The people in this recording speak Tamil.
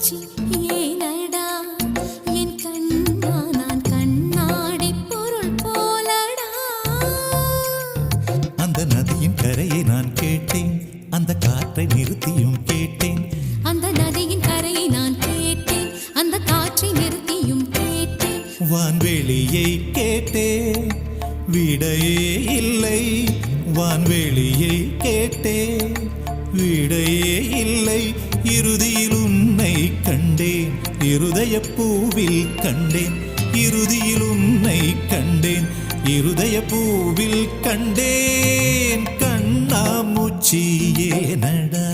கண்ணாமூச்சி ஏனடா என் கண்ணா நான் கண்ணாடி பொருள் போலடா. அந்த நதியின் கரையை நான் கேட்டேன், அந்த காற்றை நிறுத்தியும் கேட்டேன். அந்த நதியின் கரையை நான் கேட்டேன், அந்த காற்றை நிறுத்தியும் கேட்டேன். வான்வெளியை கேட்டேன், விடையே இல்லை. வான்வெளியை கேட்டேன், விடையே இல்லை. இறுதியில் உன்னை கண்டேன், இருதய பூவில் கண்டேன். இறுதியில் உன்னை கண்டேன், இருதய பூவில் கண்டேன். கண்ணாமூச்சி ஏனடா.